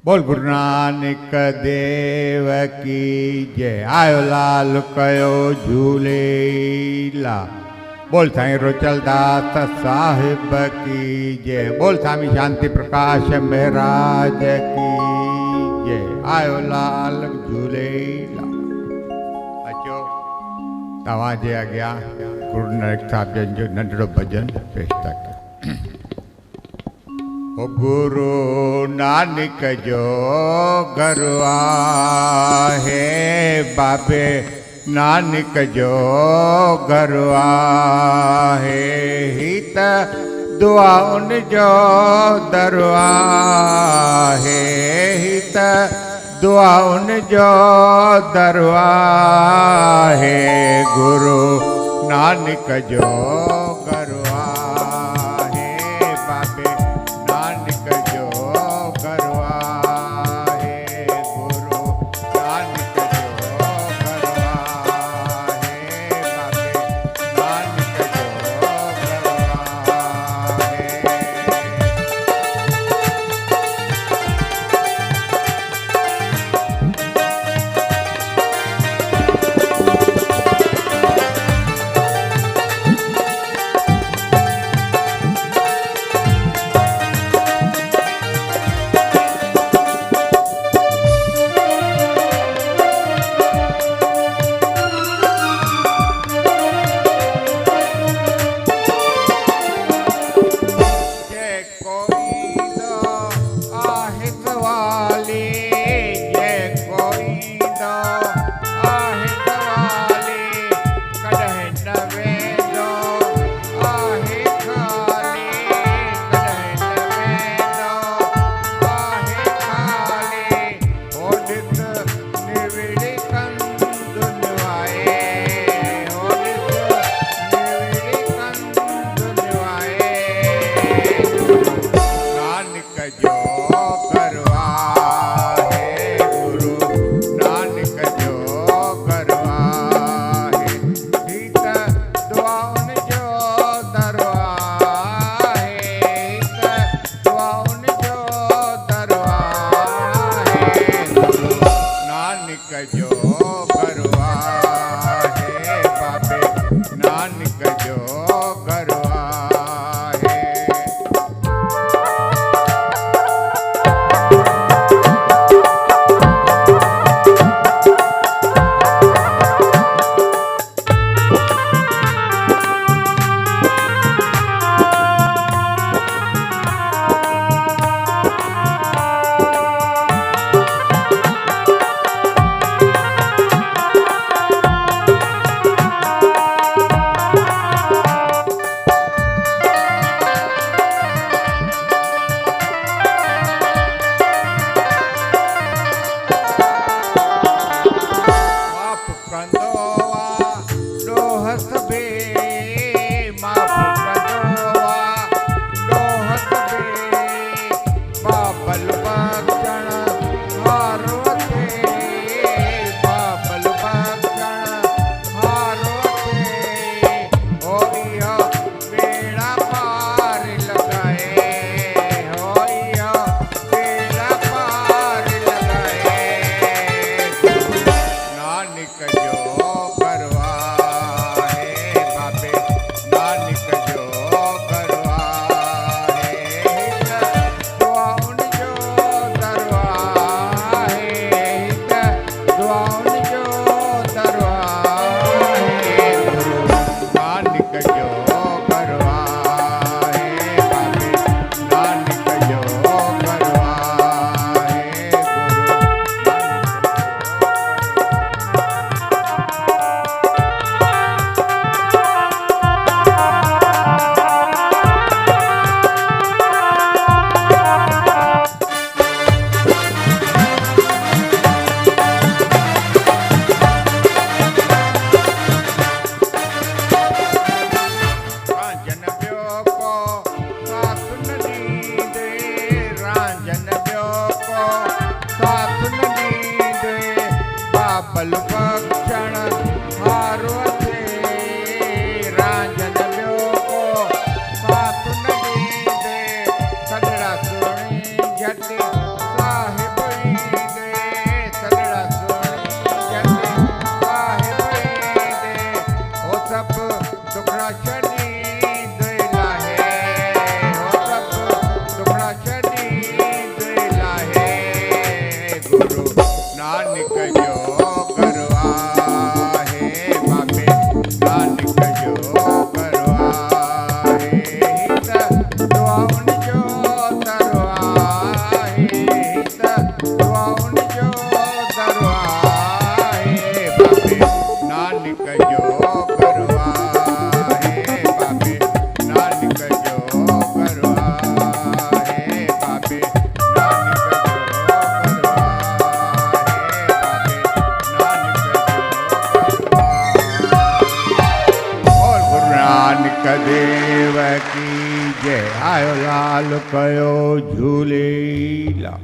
बोल गुरु नानक देव की जय। आयो लाल कयो झूलेला। बोल साईं रोचलदास साहिब की जय। बोल स्वामी शांति प्रकाश महाराज की जय। आयो लाल झूलेला। अचो तव्हांजे अॻियां गुरु नानक साहिब जन जो नंढड़ो भजन पेश था कयूं। ओ गुरु नानक जो घर आहे, बाबे नानक जो घर आहे, ही त दुआ उन जो दर आहे, ही त दुआ उन जो दर आहे। गुरु नानक जो घर आहे, बाबे नानक जो घर आहे। गुरु नानक जो घर आहे, बाबे नानक जो घर आहे। लाल कयो झूलेलाल।